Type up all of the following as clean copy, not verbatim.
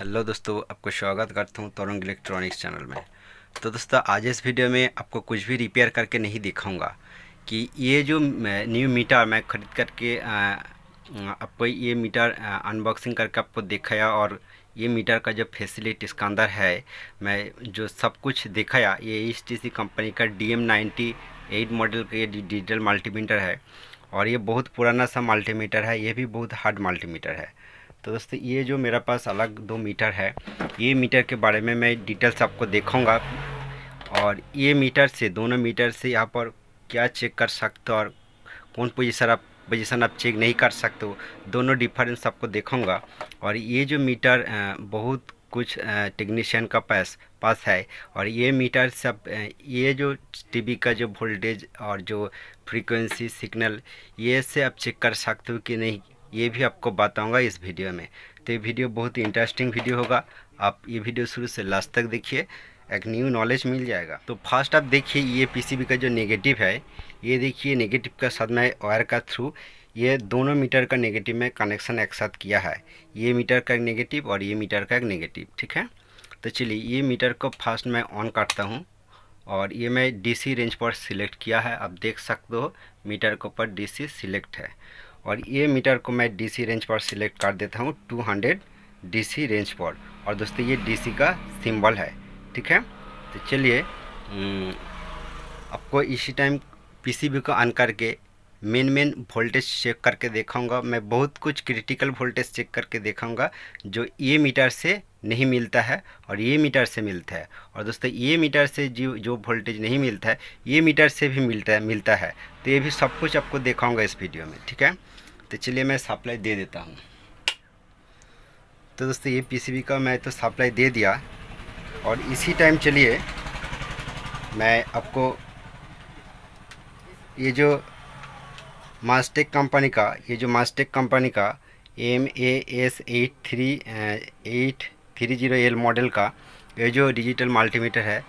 Hello दोस्तों, आपको स्वागत करता हूँ तरुण इलेक्ट्रॉनिक्स चैनल में। तो दोस्तों, आज इस वीडियो में आपको कुछ भी रिपेयर करके नहीं दिखाऊंगा कि ये जो न्यू मीटर मैं ख़रीद करके आपको ये मीटर अनबॉक्सिंग करके आपको दिखाया, और ये मीटर का जो फैसिलिटी इसका अंदर है, मैं जो सब कुछ दिखाया, ये HTC कंपनी का DM98 मॉडल का ये डिजिटल मल्टीमीटर है। और ये बहुत पुराना सा मल्टीमीटर है, ये भी बहुत हार्ड मल्टीमीटर है। तो दोस्तों, ये जो मेरे पास अलग दो मीटर है, ये मीटर के बारे में मैं डिटेल्स आपको दिखाऊंगा। और ये मीटर से, दोनों मीटर से यहाँ पर क्या चेक कर सकते हो और कौन पोजीशन आप चेक नहीं कर सकते हो, दोनों डिफरेंस आपको दिखाऊंगा। और ये जो मीटर बहुत कुछ टेक्नीशियन का पास है। और ये मीटर सब ये जो टीवी का जो वोल्टेज और जो फ्रीक्वेंसी सिग्नल, ये से आप चेक कर सकते हो कि नहीं, ये भी आपको बताऊंगा इस वीडियो में। तो ये वीडियो बहुत ही इंटरेस्टिंग वीडियो होगा, आप ये वीडियो शुरू से लास्ट तक देखिए, एक न्यू नॉलेज मिल जाएगा। तो फर्स्ट आप देखिए, ये पीसीबी का जो नेगेटिव है, ये देखिए नेगेटिव का साथ में वायर का थ्रू ये दोनों मीटर का नेगेटिव में कनेक्शन एक साथ किया है। ये मीटर का एक नेगेटिव और ये मीटर का एक नेगेटिव, ठीक है। तो चलिए, ये मीटर को फर्स्ट मैं ऑन करता हूँ, और ये मैं DC रेंज पर सिलेक्ट किया है। आप देख सकते हो मीटर के ऊपर DC सिलेक्ट है, और ये मीटर को मैं DC रेंज पर सिलेक्ट कर देता हूँ 200 DC रेंज पर। और दोस्तों, ये DC का सिंबल है, ठीक है। तो चलिए, आपको इसी टाइम पीसीबी को ऑन करके मेन वोल्टेज चेक करके दिखाऊंगा। मैं बहुत कुछ क्रिटिकल वोल्टेज चेक करके दिखाऊंगा जो ये मीटर से नहीं मिलता है और ये मीटर से मिलता है। और दोस्तों, ये मीटर से जो वोल्टेज नहीं मिलता है, ये मीटर से भी मिलता है। तो ये भी सब कुछ आपको दिखाऊंगा इस वीडियो में, ठीक है। तो चलिए, मैं सप्लाई दे देता हूँ। तो दोस्तों, ये पीसीबी का मैं तो सप्लाई दे दिया, और इसी टाइम चलिए मैं आपको ये जो मास्टेक कंपनी का MAS830L मॉडल का ये जो डिजिटल मल्टीमीटर है,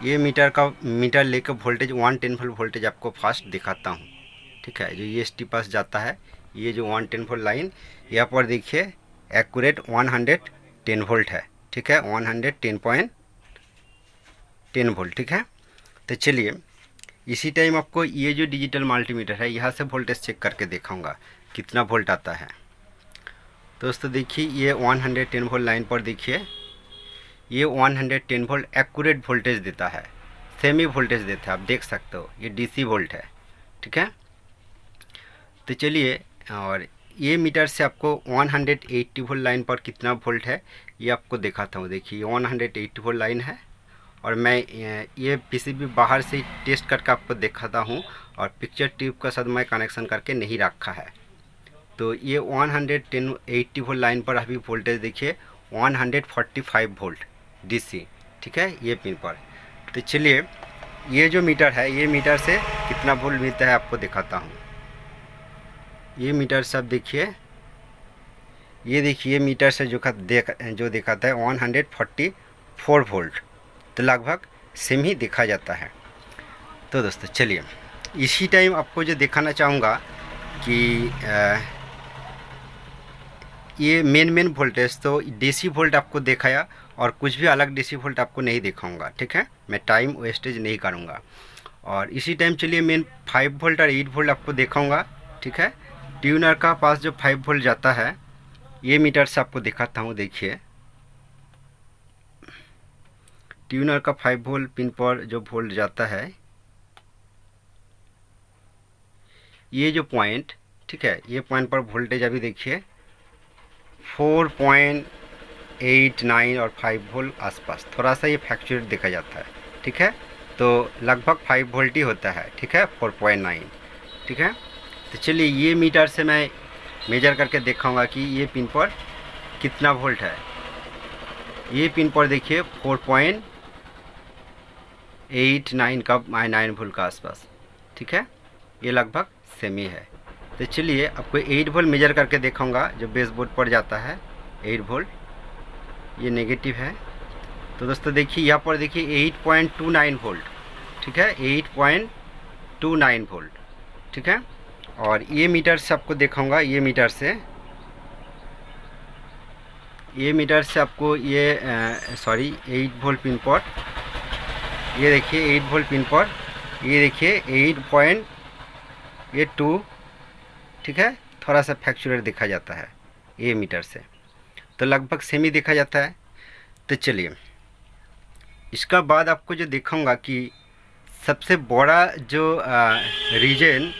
ये मीटर लेकर वोल्टेज 110 वोल्ट वोल्टेज आपको फास्ट दिखाता हूँ, ठीक है। जो EST पास जाता है, ये जो 110 वोल्ट लाइन, यहाँ पर देखिए एक्यूरेट 110 वोल्ट है, ठीक है। 110.10 वोल्ट, ठीक है। तो चलिए, इसी टाइम आपको ये जो डिजिटल मल्टीमीटर है, यहाँ से वोल्टेज चेक करके दिखाऊंगा कितना वोल्ट आता है। दोस्तों देखिए, ये 110 वोल्ट लाइन पर देखिए, ये 110 वोल्ट एक्यूरेट वोल्टेज देता है, सेमी वोल्टेज देता है, आप देख सकते हो। ये DC वोल्ट है, ठीक है। तो चलिए, और ये मीटर से आपको 180 वोल्ट लाइन पर कितना वोल्ट है ये आपको दिखाता हूँ। देखिए, 180 वोल्ट लाइन है, और मैं ये पीसीबी बाहर से टेस्ट करके आपको दिखाता हूँ, और पिक्चर ट्यूब का साथ मैं कनेक्शन करके नहीं रखा है। तो ये 180 वोल्ट लाइन पर अभी वोल्टेज देखिए 145 वोल्ट DC, ठीक है, ये पिन पर। तो चलिए, ये जो मीटर है, ये मीटर से कितना वोल्ट मिलता है आपको दिखाता हूँ। ये मीटर सब देखिए, ये देखिए मीटर से जो दिखाता है 144 वोल्ट, तो लगभग सेम ही देखा जाता है। तो दोस्तों चलिए, इसी टाइम आपको जो दिखाना चाहूँगा कि ये मेन वोल्टेज तो DC वोल्ट आपको दिखाया, और कुछ भी अलग DC वोल्ट आपको नहीं दिखाऊंगा, ठीक है। मैं टाइम वेस्टेज नहीं करूँगा। और इसी टाइम चलिए, मेन 5 वोल्ट और 8 वोल्ट आपको दिखाऊंगा, ठीक है। ट्यूनर का पास जो 5 वोल्ट जाता है, ये मीटर से आपको दिखाता हूँ। देखिए, ट्यूनर का 5 वोल्ट पिन पर जो वोल्ट जाता है, ये जो पॉइंट, ठीक है, ये पॉइंट पर वोल्टेज अभी देखिए 4.89 और 5 वोल्ट आसपास, थोड़ा सा ये फ्लैक्चुएट देखा जाता है, ठीक है। तो लगभग 5 वोल्ट ही होता है, ठीक है, 4.9, ठीक है। तो चलिए, ये मीटर से मैं मेजर करके दिखाऊंगा कि ये पिन पर कितना वोल्ट है। ये पिन पर देखिए 4.89 का 9 वोल्ट का आसपास, ठीक है, ये लगभग सेम ही है। तो चलिए, आपको 8 वोल्ट मेजर करके दिखाऊंगा जो बेस बोर्ड पर जाता है, 8 वोल्ट, ये नेगेटिव है। तो दोस्तों देखिए, यहाँ पर देखिए 8.29 वोल्ट, ठीक है, 8.29 वोल्ट, ठीक है। और ये मीटर से आपको दिखाऊंगा, ये मीटर से ये मीटर से आपको ये 8 वोल्ट पिन पर, ये देखिए 8 वोल्ट पिन पर, ये देखिए 8.2, ठीक है, थोड़ा सा फ्लैक्चुएट देखा जाता है ये मीटर से, तो लगभग सेम ही देखा जाता है। तो चलिए इसका बाद आपको जो दिखाऊंगा कि सबसे बड़ा जो रीजन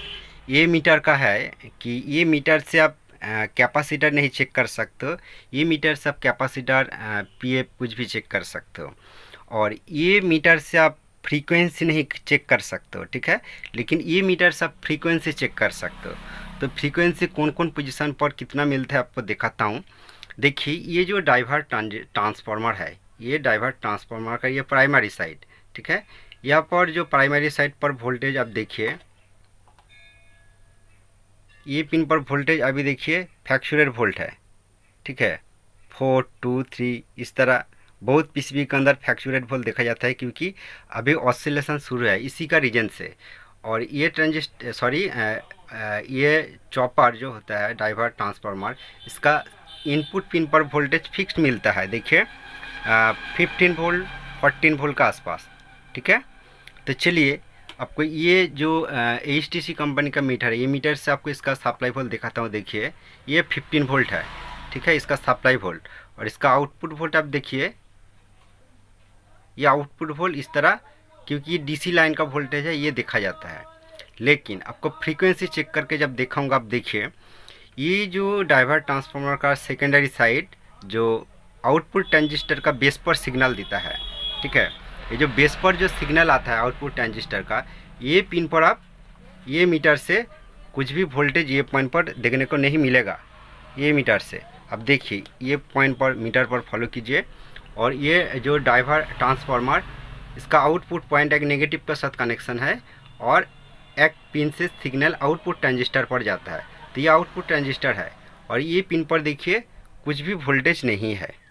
ये मीटर का है कि ये मीटर से आप कैपेसिटर नहीं चेक कर सकते हो, ये मीटर से आप कैपेसिटर पीएफ कुछ भी चेक कर सकते हो, और ये मीटर से आप फ्रीक्वेंसी नहीं चेक कर सकते हो, ठीक है, लेकिन ये मीटर से आप फ्रीक्वेंसी चेक कर सकते हो। तो फ्रीक्वेंसी कौन कौन पोजीशन पर कितना मिलता है आपको दिखाता हूँ। देखिए ये जो डाइवर्ट ट्रांसफार्मर है, ये डाइवर्ट ट्रांसफार्मर का ये प्राइमरी साइड, ठीक है, यहाँ पर जो प्राइमरी साइड पर वोल्टेज आप देखिए, ये पिन पर वोल्टेज अभी देखिए फ्लैक्चुएट वोल्ट है, ठीक है, 4, 2, 3 इस तरह बहुत पीसीबी के अंदर फ्लैक्चुएट वोल्ट देखा जाता है, क्योंकि अभी ऑसिलेशन शुरू है इसी का रीजन से। और ये ये चॉपर जो होता है डाइवर्ट ट्रांसफार्मर, इसका इनपुट पिन पर वोल्टेज फिक्स्ड मिलता है, देखिए 15 वोल्ट 14 वोल्ट का आसपास, ठीक है। तो चलिए आपको ये जो HTC कंपनी का मीटर है, ये मीटर से आपको इसका सप्लाई वोल्ट दिखाता हूँ। देखिए ये 15 वोल्ट है, ठीक है, इसका सप्लाई वोल्ट, और इसका आउटपुट वोल्ट आप देखिए, ये आउटपुट वोल्ट इस तरह, क्योंकि ये DC लाइन का वोल्टेज है ये देखा जाता है। लेकिन आपको फ्रीक्वेंसी चेक करके जब दिखाऊंगा, आप देखिए ये जो डाइवर्ट ट्रांसफार्मर का सेकेंडरी साइड जो आउटपुट ट्रांजिस्टर का बेस पर सिग्नल देता है, ठीक है, ये जो बेस पर जो सिग्नल आता है आउटपुट ट्रांजिस्टर का, ये पिन पर आप ये मीटर से कुछ भी वोल्टेज ये पॉइंट पर देखने को नहीं मिलेगा। ये मीटर से अब देखिए ये पॉइंट पर मीटर पर फॉलो कीजिए, और ये जो डाइवर्ट ट्रांसफार्मर, इसका आउटपुट पॉइंट एक नेगेटिव के साथ कनेक्शन है, और एक पिन से सिग्नल आउटपुट ट्रांजिस्टर पर जाता है, तो ये आउटपुट ट्रांजिस्टर है, और ये पिन पर देखिए कुछ भी वोल्टेज नहीं है।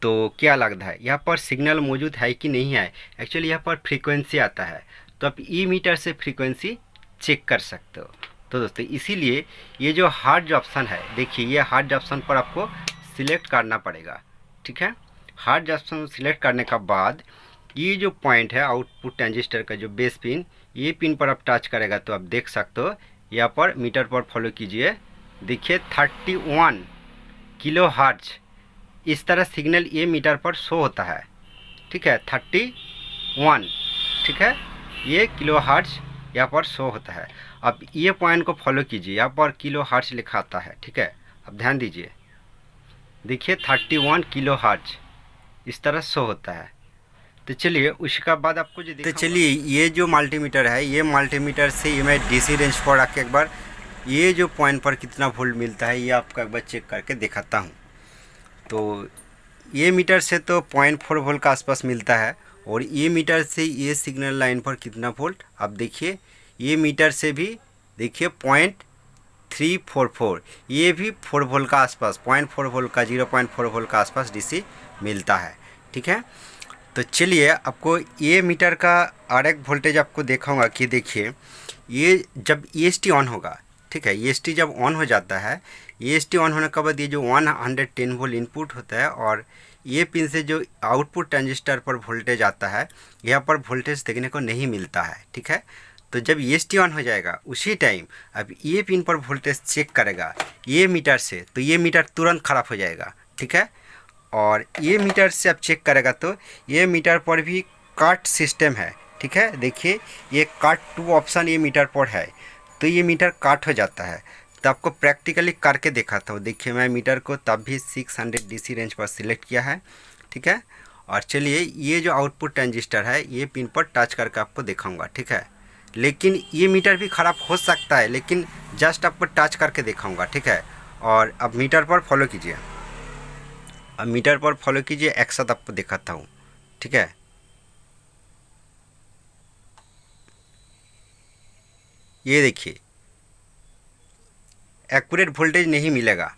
तो क्या लगता है यहाँ पर सिग्नल मौजूद है कि नहीं है? एक्चुअली यहाँ पर फ्रीक्वेंसी आता है, तो आप ई मीटर से फ्रीक्वेंसी चेक कर सकते हो। तो दोस्तों इसीलिए ये जो हार्ड ऑप्शन है, देखिए ये हार्ड ऑप्शन पर आपको सिलेक्ट करना पड़ेगा, ठीक है। हार्ड ऑप्शन सिलेक्ट करने का बाद ये जो पॉइंट है आउटपुट ट्रांजिस्टर का जो बेस पिन, ये पिन पर आप टच करेगा तो आप देख सकते हो, यहाँ पर मीटर पर फॉलो कीजिए, देखिए 31 किलो हर्ट्ज इस तरह सिग्नल ये मीटर पर शो होता है, ठीक है, 31, ठीक है, ये किलो हर्ट्ज यहाँ पर शो होता है। अब ये पॉइंट को फॉलो कीजिए, यहाँ पर किलो हर्ट्ज लिखा आता है, ठीक है, अब ध्यान दीजिए, देखिए 31 किलो हर्ट्ज इस तरह शो होता है। तो चलिए उसका बाद आपको जो तो चलिए ये जो मल्टीमीटर है, ये मल्टीमीटर से ये मैं DC रेंज पर आके एक बार ये जो पॉइंट पर कितना वोल्ट मिलता है ये आपको एक बार चेक करके दिखाता हूँ। तो ये मीटर से तो 0.4 वोल्ट का आसपास मिलता है, और ये मीटर से ये सिग्नल लाइन पर कितना वोल्ट आप देखिए, ये मीटर से भी देखिए 0.344, ये भी 4 वोल्ट का आसपास, 0.4 वोल्ट का 0.4 वोल्ट का आसपास DC मिलता है, ठीक है। तो चलिए आपको ये मीटर का और एक वोल्टेज आपको दिखाऊंगा कि देखिए ये जब EST ऑन होगा, ठीक है, EST जब ऑन हो जाता है, EST ऑन होने के बाद ये जो 110 वोल्ट इनपुट होता है, और ये पिन से जो आउटपुट ट्रांजिस्टर पर वोल्टेज आता है, यहाँ पर वोल्टेज देखने को नहीं मिलता है, ठीक है। तो जब EST ऑन हो जाएगा उसी टाइम अब ये पिन पर वोल्टेज चेक करेगा ये मीटर से, तो ये मीटर तुरंत ख़राब हो जाएगा, ठीक है। और ये मीटर से आप चेक करेगा तो ये मीटर पर भी काट सिस्टम है, ठीक है, देखिए ये काट 2 ऑप्शन ये मीटर पर है, तो ये मीटर काट हो जाता है। तो आपको प्रैक्टिकली करके दिखाता हूँ, देखिए मैं मीटर को तब भी 600 DC रेंज पर सिलेक्ट किया है, ठीक है। और चलिए ये जो आउटपुट ट्रांजिस्टर है ये पिन पर टच करके आपको दिखाऊंगा, ठीक है। लेकिन ये मीटर भी ख़राब हो सकता है, लेकिन जस्ट आपको टच करके दिखाऊंगा, ठीक है। और अब मीटर पर फॉलो कीजिए, अब मीटर पर फॉलो कीजिए, एक साथ आपको दिखाता हूँ, ठीक है। ये देखिए एक्यूरेट वोल्टेज नहीं मिलेगा।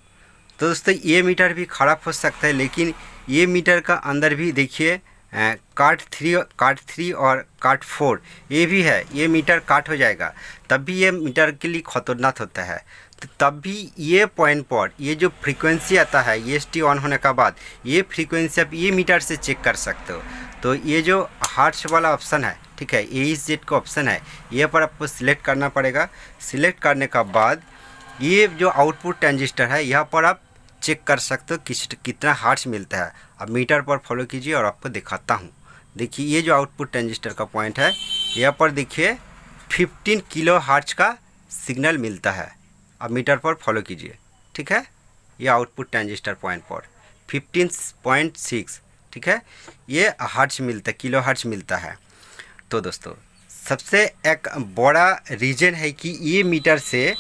तो दोस्तों ये मीटर भी ख़राब हो सकता है, लेकिन ये मीटर का अंदर भी देखिए काट 3 और काट 4 ये भी है, ये मीटर काट हो जाएगा तब भी ये मीटर के लिए खतरनाक होता है। तो तब भी ये पॉइंट पर ये जो फ्रीक्वेंसी आता है EST ऑन होने का बाद, ये फ्रीक्वेंसी आप ये मीटर से चेक कर सकते हो। तो ये जो हार्ट्स वाला ऑप्शन है, ठीक है, AEZ का ऑप्शन है, ये पर आपको सिलेक्ट करना पड़ेगा। सिलेक्ट करने का बाद ये जो आउटपुट ट्रांजिस्टर है, यहाँ पर आप चेक कर सकते हो कितना हार्ट्स मिलता है। अब मीटर पर फॉलो कीजिए और आपको दिखाता हूँ। देखिए ये जो आउटपुट ट्रांजिस्टर का पॉइंट है, यहाँ पर देखिए 15 किलो हार्ट्स का सिग्नल मिलता है। अब मीटर पर फॉलो कीजिए, ठीक है, ये आउटपुट ट्रांजिस्टर पॉइंट पर 15.6, ठीक है, ये हार्ट्स मिलता है, किलो हार्ट्स मिलता है। तो दोस्तों सबसे एक बड़ा रीज़न है कि ये मीटर से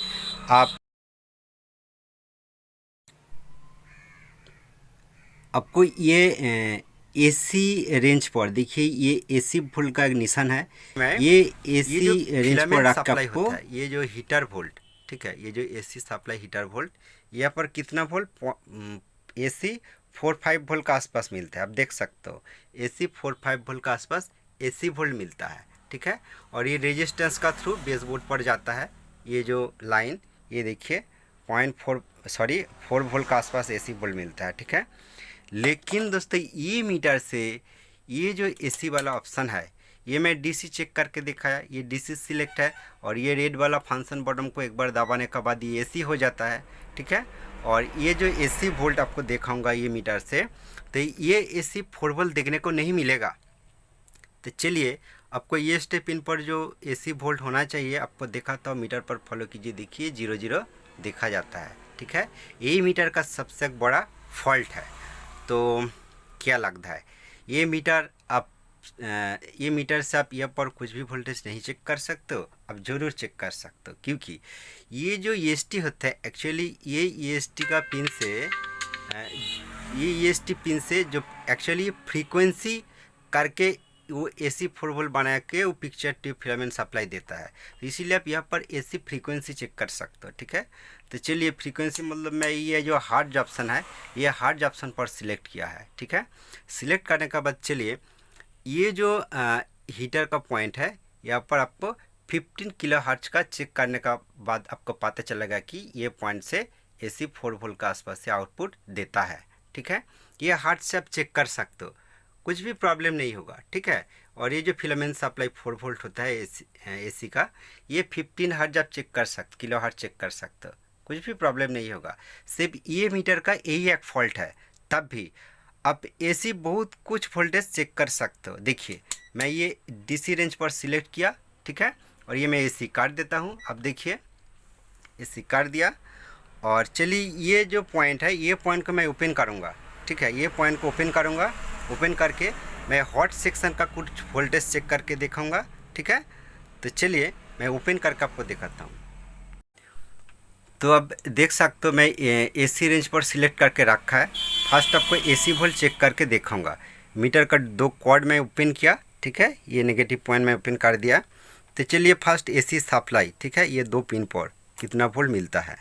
आपको ये AC रेंज पर देखिए, ये AC वोल्ट का एक निशान है। ये AC रेंज पर रख के आपको ये जो हीटर वोल्ट, ठीक है, ये जो AC सप्लाई हीटर वोल्ट, यहाँ पर कितना वोल्ट AC 4-5 वोल्ट का आसपास मिलता है। आप देख सकते हो AC 4-5 वोल्ट का आसपास AC वोल्ट मिलता है, ठीक है। और ये रेजिस्टेंस का थ्रू बेसबोर्ड पर जाता है। ये जो लाइन ये देखिए 4 वोल्ट का आसपास AC वोल्ट मिलता है, ठीक है। लेकिन दोस्तों ये मीटर से ये जो AC वाला ऑप्शन है, ये मैं DC चेक करके दिखाया, ये DC सिलेक्ट है और ये रेड वाला फंक्शन बटन को एक बार दबाने के बाद ये AC हो जाता है, ठीक है। और ये जो AC वोल्ट आपको दिखाऊंगा ये मीटर से, तो ये AC 4 वोल्ट देखने को नहीं मिलेगा। तो चलिए आपको ये स्टेप इन पर जो AC वोल्ट होना चाहिए आपको दिखाता हूँ। मीटर पर फॉलो कीजिए, देखिए 0-0 देखा जाता है, ठीक है। यही मीटर का सबसे बड़ा फॉल्ट है। तो क्या लगता है ये मीटर ये मीटर से आप यहाँ पर कुछ भी वोल्टेज नहीं चेक कर सकते हो? आप ज़रूर चेक कर सकते हो, क्योंकि ये जो EST होता है एक्चुअली ये EST का पिन से ये EST पिन से जो एक्चुअली फ्रीक्वेंसी करके वो AC 4 वोल्ट बना के वो पिक्चर ट्यूब फिलामेंट सप्लाई देता है। तो इसीलिए आप यहाँ पर AC फ्रीक्वेंसी चेक कर सकते हो, ठीक है। तो चलिए फ्रीक्वेंसी मतलब मैं ये जो हार्ड ऑप्शन है, ये हार्ड ऑप्शन पर सिलेक्ट किया है, ठीक है। सिलेक्ट करने के बाद चलिए ये जो हीटर का पॉइंट है, यहाँ पर आपको 15 किलो हर्ट्ज का चेक करने का बाद आपको पता चलेगा कि ये पॉइंट से AC 4 वोल्ट का आसपास से आउटपुट देता है, ठीक है। ये हर्ट्ज से आप चेक कर सकते हो, कुछ भी प्रॉब्लम नहीं होगा, ठीक है। और ये जो फिलामेंट सप्लाई 4 वोल्ट होता है AC का, ये 15 हर्ट्ज आप चेक कर सकते, किलो हर्ट्ज चेक कर सकते हो, कुछ भी प्रॉब्लम नहीं होगा। सिर्फ ये मीटर का यही एक फॉल्ट है, तब भी आप AC बहुत कुछ वोल्टेज चेक कर सकते हो। देखिए मैं ये DC रेंज पर सिलेक्ट किया, ठीक है, और ये मैं AC काट देता हूँ। अब देखिए AC काट दिया और चलिए ये जो पॉइंट है, ये पॉइंट को मैं ओपन करूँगा, ठीक है। ये पॉइंट को ओपन करूँगा, ओपन करके मैं हॉट सेक्शन का कुछ वोल्टेज चेक करके दिखाऊँगा, ठीक है। तो चलिए मैं ओपन करके आपको दिखाता हूँ। तो अब देख सकते हो मैं AC रेंज पर सिलेक्ट करके रखा है। फर्स्ट आपको AC वोल्ट चेक करके दिखाऊंगा। मीटर का 2 कॉर्ड में ओपन किया, ठीक है, ये नेगेटिव पॉइंट में ओपन कर दिया। तो चलिए फर्स्ट AC सप्लाई, ठीक है, ये 2 पिन पर कितना वोल्ट मिलता है।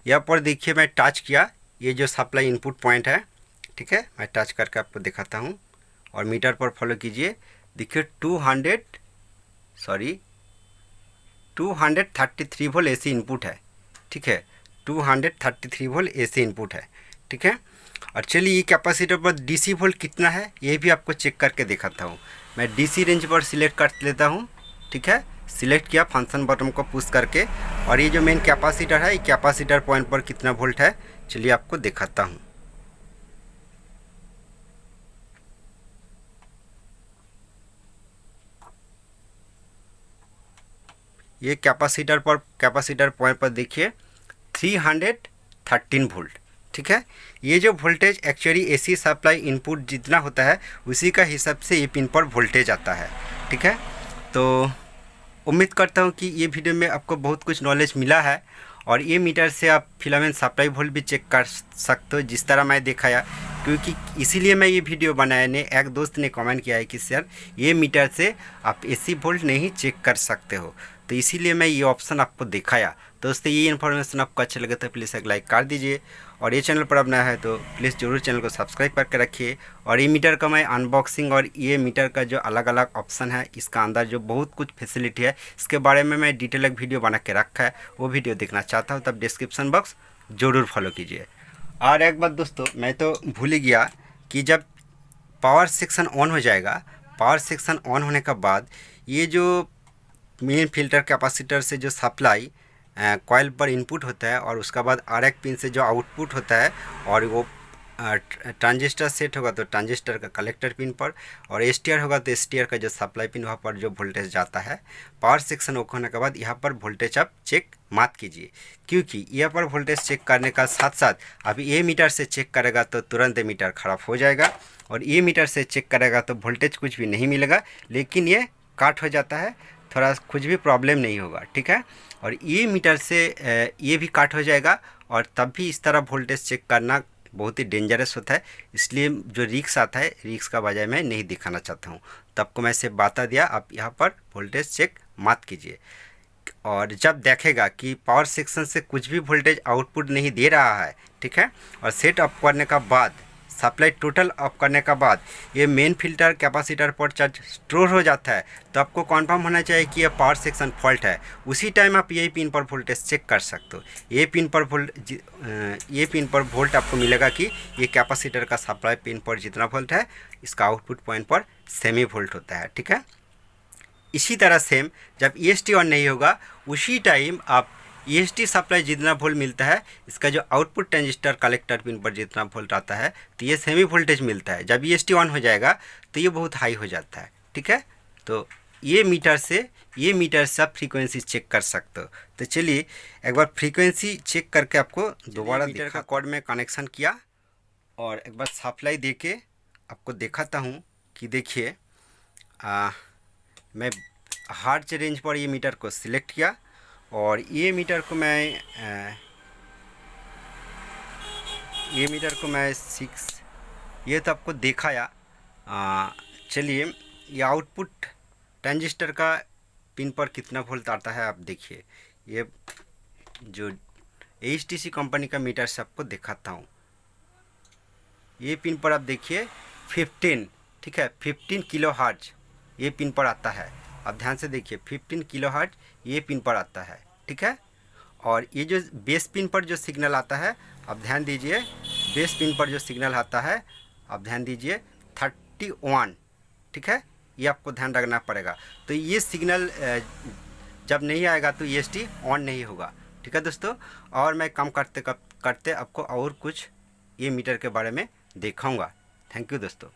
यहाँ पर देखिए मैं टच किया, ये जो सप्लाई इनपुट पॉइंट है, ठीक है, मैं टच करके आपको दिखाता हूँ और मीटर पर फॉलो कीजिए। देखिए 233 वोल्ट AC इनपुट है, ठीक है, 233 वोल्ट AC इनपुट है, ठीक है। और चलिए ये कैपेसिटर पर DC वोल्ट कितना है ये भी आपको चेक करके दिखाता हूँ। मैं DC रेंज पर सिलेक्ट कर लेता हूँ, ठीक है, सिलेक्ट किया फंक्शन बटन को पुश करके। और ये जो मेन कैपेसिटर है, ये कैपेसिटर पॉइंट पर कितना वोल्ट है चलिए आपको दिखाता हूँ। ये कैपेसिटर पॉइंट पर देखिए 313 वोल्ट, ठीक है। ये जो voltage actually AC supply input जितना होता है उसी का हिसाब से ये पिन पर वोल्टेज आता है, ठीक है। तो उम्मीद करता हूँ कि ये वीडियो में आपको बहुत कुछ नॉलेज मिला है और ये मीटर से आप फिलामेंट सप्लाई वोल्ट भी चेक कर सकते हो जिस तरह मैं दिखाया, क्योंकि इसीलिए मैं ये वीडियो बनाया। ने एक दोस्त ने कमेंट किया है कि सर ये मीटर से आप AC वोल्ट नहीं चेक कर सकते हो। तो इसीलिए मैं ये ऑप्शन आपको दिखाया। तो दोस्तों ये इन्फॉर्मेशन आपको अच्छा लगे तो प्लीज़ एक लाइक कर दीजिए, और ये चैनल पर अब नया है तो प्लीज़ ज़रूर चैनल को सब्सक्राइब करके रखिए। और ये मीटर का मैं अनबॉक्सिंग और ये मीटर का जो अलग अलग ऑप्शन है, इसका अंदर जो बहुत कुछ फैसिलिटी है, इसके बारे में मैं डिटेल एक वीडियो बना के रखा है। वो वीडियो देखना चाहता हूँ तब डिस्क्रिप्शन बॉक्स ज़रूर फॉलो कीजिए। और एक बात दोस्तों, मैं तो भूल ही गया कि जब पावर सेक्शन ऑन हो जाएगा, पावर सेक्शन ऑन होने के बाद ये जो मेन फिल्टर कैपेसिटर से जो सप्लाई कॉइल पर इनपुट होता है, और उसके बाद आरएक्स पिन से जो आउटपुट होता है, और वो ट्रांजिस्टर सेट होगा तो ट्रांजिस्टर का कलेक्टर पिन पर, और एसटीआर होगा तो एसटीआर का जो सप्लाई पिन, वहाँ पर जो वोल्टेज जाता है। पावर सेक्शन ओपन होने के बाद यहाँ पर वोल्टेज आप चेक मत कीजिए, क्योंकि यहाँ पर वोल्टेज चेक करने का साथ साथ अभी ये मीटर से चेक करेगा तो तुरंत मीटर ख़राब हो जाएगा, और ये मीटर से चेक करेगा तो वोल्टेज कुछ भी नहीं मिलेगा, लेकिन ये काट हो जाता है, थोड़ा कुछ भी प्रॉब्लम नहीं होगा, ठीक है। और ये मीटर से ये भी काट हो जाएगा, और तब भी इस तरह वोल्टेज चेक करना बहुत ही डेंजरस होता है, इसलिए जो रिक्स आता है, रिक्स का बजाय मैं नहीं दिखाना चाहता हूँ। तो आपको मैं से बता दिया, आप यहाँ पर वोल्टेज चेक मत कीजिए। और जब देखेगा कि पावर सेक्शन से कुछ भी वोल्टेज आउटपुट नहीं दे रहा है, ठीक है, और सेट अप करने का बाद, सप्लाई टोटल ऑफ करने का बाद ये मेन फिल्टर कैपेसिटर पर चार्ज स्टोर हो जाता है, तो आपको कन्फर्म होना चाहिए कि ये पावर सेक्शन फॉल्ट है। उसी टाइम आप ये पिन पर वोल्टेज चेक कर सकते हो। ये पिन पर वोल्ट आपको मिलेगा कि ये कैपेसिटर का सप्लाई पिन पर जितना वोल्ट है, इसका आउटपुट पॉइंट पर सेमी वोल्ट होता है, ठीक है। इसी तरह सेम जब ईएसटी ऑन नहीं होगा, उसी टाइम आप ईएसटी सप्लाई जितना वोल्ट मिलता है, इसका जो आउटपुट ट्रांजिस्टर कलेक्टर पिन पर जितना वोल्ट आता है, तो ये सेमी वोल्टेज मिलता है। जब ईएसटी ऑन हो जाएगा तो ये बहुत हाई हो जाता है, ठीक है। तो ये मीटर से आप फ्रीक्वेंसी चेक कर सकते हो। तो चलिए एक बार फ्रीक्वेंसी चेक करके आपको दोबारा मीटर का कॉर्ड में कनेक्शन किया, और एक बार सप्लाई दे के आपको दिखाता हूँ कि देखिए, मैं हार्च रेंज पर ये मीटर को सिलेक्ट किया, और ये मीटर को मैं 6 ये तो आपको दिखाया। चलिए ये आउटपुट ट्रांजिस्टर का पिन पर कितना वोल्ट आता है आप देखिए। ये जो HTC कंपनी का मीटर से आपको दिखाता हूँ। ये पिन पर आप देखिए 15, ठीक है, 15 किलो हर्ट्ज ये पिन पर आता है। आप ध्यान से देखिए, 15 किलो हर्ट्ज ये पिन पर आता है, ठीक है। और ये जो बेस पिन पर जो सिग्नल आता है, आप ध्यान दीजिए, बेस पिन पर जो सिग्नल आता है, आप ध्यान दीजिए 31, ठीक है, ये आपको ध्यान रखना पड़ेगा। तो ये सिग्नल जब नहीं आएगा तो ईएसटी ऑन नहीं होगा, ठीक है दोस्तों। और मैं काम करते आपको और कुछ ये मीटर के बारे में दिखाऊंगा। थैंक यू दोस्तों।